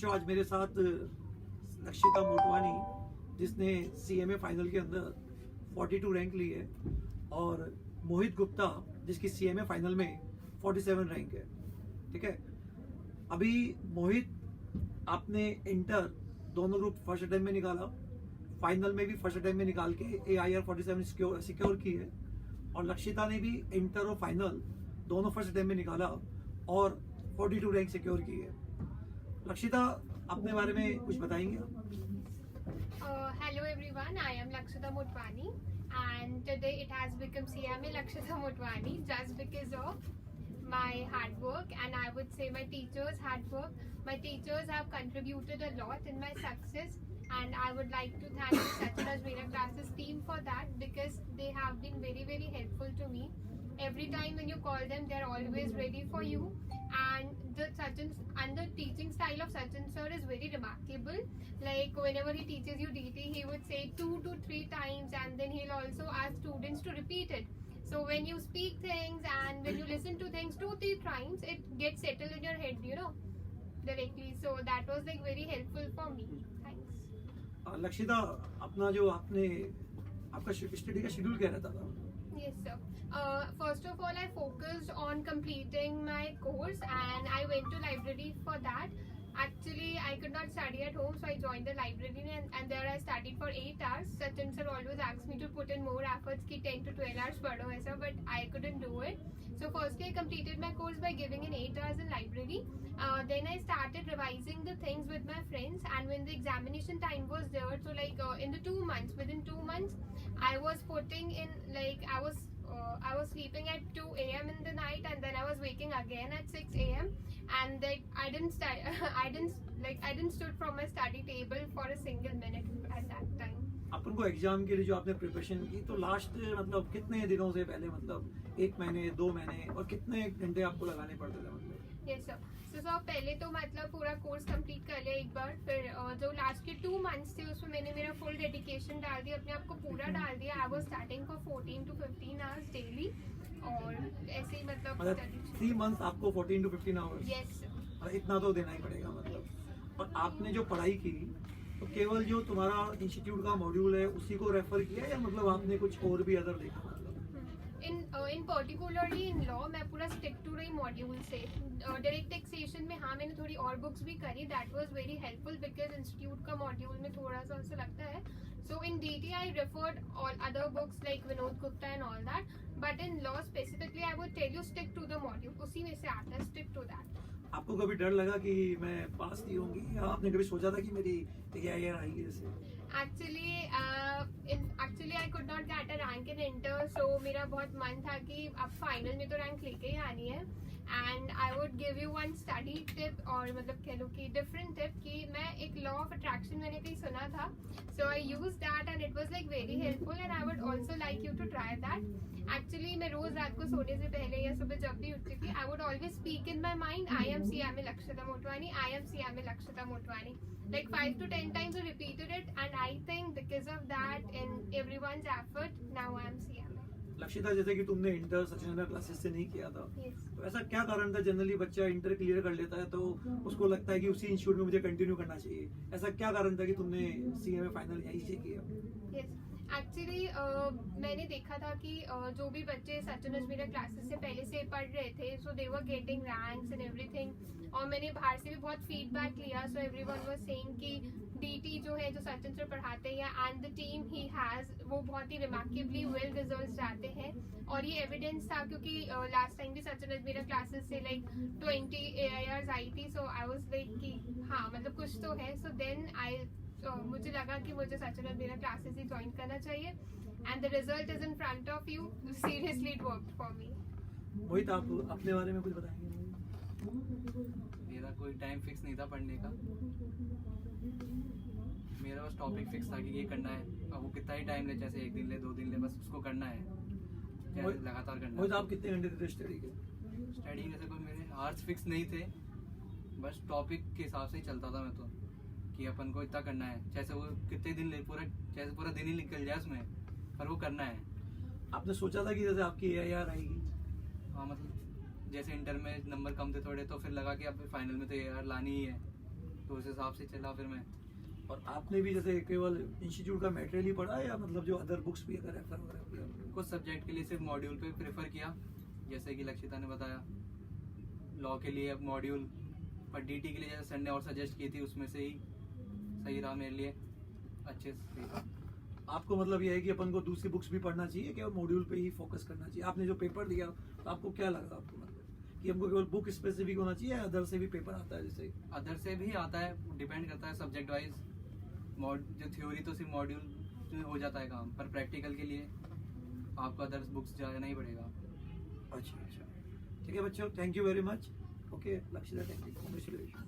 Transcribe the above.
बच्चों, आज मेरे साथ लक्षिता मोटवानी जिसने सीएमए फाइनल के अंदर 42 रैंक ली है और मोहित गुप्ता जिसकी सीएमए फाइनल में 47 रैंक है। ठीक है, अभी मोहित आपने इंटर दोनों ग्रुप फर्स्ट अटेम्प्ट में निकाला, फाइनल में भी फर्स्ट अटेम्प्ट में निकाल के AIR 47 सिक्योर की है और लक्षिता ने भी इंटर और फाइनल दोनों फर्स्ट अटेम्प्ट में निकाला और 42 रैंक सिक्योर की है। लक्षिता, अपने बारे में कुछ बताएंगे आप? Hello everyone, I am Lakshita Motwani and today it has become CMA Lakshita Motwani just because of my hard work and I would say my teachers' hard work. My teachers have contributed a lot in my success and I would like to thank the Sachin Ajmera classes team for that because they have been very helpful to me. Every time when you call them, they are always ready for you. And the teaching style of Sachin sir is very remarkable. Like whenever he teaches you DT, he would say 2 to 3 times, and then he'll also ask students to repeat it. So when you speak things and when you listen to things 2-3 times, it gets settled in your head, you know, directly. So that was like very helpful for me. Thanks. Lakshita, अपना जो आपका study का schedule क्या रहता था? Yes, sir. First of all, I focused on completing my course and I went to library for that. Actually, I could not study at home, so I joined the library and there I studied for 8 hours. Sachin sir always asked me to put in more efforts ki 10 to 12 hours padho aisa, but I couldn't do it. So firstly, I completed my course by giving in 8 hours in library. Then I started revising the things with my friends, and when the examination time was there, so like in the 2 months, within 2 months, I was putting in like I was sleeping at 2 a.m. in the night and then I was waking again at 6 a.m. and that I didn't stood from my study table for a single minute at that time. अपन को exam के लिए जो आपने preparation की, तो last मतलब कितने दिनों से पहले, मतलब 1 महीने 2 महीने, और कितने घंटे आपको लगाने पड़ते थे मतलब? यस सर, सो पहले तो मतलब पूरा कोर्स कंप्लीट कर लिया एक बार, फिर जो लास्ट के 2 मंथ्स थे उसमें मैंने मेरा फुल डेडिकेशन डाल दिया, अपने आप को पूरा डाल दिया. I was starting for 14 to 15 hours daily और ऐसे ही मतलब 3 मंथ्स आपको 14 to 15 आवर्स? Yes sir. इतना तो देना ही पड़ेगा मतलब. और आपने जो पढ़ाई की तो केवल जो तुम्हारा इंस्टीट्यूट का मॉड्यूल है उसी को रेफर किया या मतलब आपने कुछ और भी अदर देखा मतलब? इन पर्टिकुलरली इन लॉ मैं पूरा स्टिक टू रही मॉड्यूल से. डायरेक्ट टैक्सेशन में हाँ मैंने थोड़ी और बुक्स भी करी, that was very helpful because institute का मॉड्यूल में थोड़ा सा ऐसा लगता है. So in DT I referred all other books like Vinod Gupta and all that, but in law specifically I would tell you stick to the module, उसी में से आता है, स्टिक टू दैट. आपको कभी डर लगा कि मैं पास नहीं होंगी, या आपने कभी सोचा था कि मेरी AIR आएगी जैसे? Actually I could not get a rank in inter, so मेरा बहुत मन था कि अब फाइनल में तो रैंक लेके ही आनी है. And I would give you one study tip, और मतलब कह लो कि डिफरेंट टिप, कि मैं एक लॉ ऑफ अट्रैक्शन मैंने कहीं सुना था, so I use that and it was like very helpful and I would also like you to try that. Actually मैं रोज रात को सोने से पहले या सुबह जब भी उठती थी, I would always speak in my mind, I am CMA Lakshita Motwani, I am CMA Lakshita Motwani. Like 5 to 10 times I repeated it, and I think because of that and everyone's effort, now I am CMA. Lakshita, जैसे कि तुमने inter Sachin classes से नहीं किया था, Yes. तो ऐसा क्या कारण था? जनरली बच्चा इंटर क्लियर कर लेता है तो उसको लगता है कि उसी इंस्टीट्यूट में मुझे कंटिन्यू करना चाहिए. ऐसा क्या कारण था कि तुमने CMA फाइनल यहीं से किया? Yes. एक्चुअली मैंने देखा था कि जो भी बच्चे सचिन अजमेरा क्लासेस से पहले से पढ़ रहे थे, so they were getting ranks and everything, और मैंने बाहर से भी बहुत फीडबैक लिया. सो एवरीवन वाज सेइंग कि DT जो है जो सचिन सर पढ़ाते हैं एंड द टीम ही हैज, वो बहुत ही रिमार्केबली वेल रिजल्ट्स आते हैं. और ये एविडेंस था क्योंकि लास्ट टाइम भी सचिन अजमेरा क्लासेस से लाइक 20 AIRs आई थी, सो आई वाज लाइक कि हाँ मतलब कुछ तो है. सो देन मुझे लगा कि मुझे सचिन अजमेरा क्लासेस ही ज्वाइन करना चाहिए and the result is in front of you. Seriously it worked for me. Mohit, आप अपने बारे में कुछ बताएंगे? मेरा कोई टाइम फिक्स नहीं था पढ़ने का, मेरा बस टॉपिक फिक्स था कि ये करना है, अब वो कितना ही टाइम ले, जैसे 1 दिन ले 2 दिन ले, बस उसको करना है, लगातार करना है. मोहित, आप कितने घंटे देते स्टडी के? स्टडी जैसे कोई मेरे आवर्स फिक्स नहीं थे, बस टॉपिक के हिसाब से ही चलता था मैं तो, कि अपन को इतना करना है, चाहे वो कितने दिन ले, पूरा दिन ही निकल जाए उसमें, पर वो करना है. आपने सोचा था कि जैसे आपकी AIR आएगी? हाँ, मतलब जैसे इंटर में नंबर कम थे थोड़े, तो फिर लगा कि अब फाइनल में तो AIR लानी ही है, तो उस हिसाब से चला फिर मैं। और आपने भी जैसे केवल इंस्टीट्यूट का मटेरियल ही पढ़ा या मतलब जो अदर बुक्स भी अगर रेफर वगैरह किया? कुछ सब्जेक्ट के लिए सिर्फ मॉड्यूल पे प्रेफर किया, जैसे कि लक्षिता ने बताया। लॉ के लिए अब मॉड्यूल, पर डीटी के लिए जैसे सर ने और सजेस्ट की थी उसमें से ही सही रहा मेरे लिए, अच्छे से। आपको मतलब ये है कि अपन को दूसरी बुक्स भी पढ़ना चाहिए, केवल मॉड्यूल पे ही फोकस करना चाहिए? आपने जो पेपर दिया तो आपको क्या लगा आपको, मतलब कि हमको केवल बुक स्पेसिफिक होना चाहिए या अदर से भी पेपर आता है? जैसे अदर से भी आता है, डिपेंड करता है सब्जेक्ट वाइज। जो थ्योरी तो सिर्फ मॉड्यूल में हो जाता है काम, पर प्रैक्टिकल के लिए आपको अदर बुक्स जाना ही पड़ेगा। अच्छा, ठीक है बच्चों, thank you very much. Okay Lakshita, thank you, congratulation.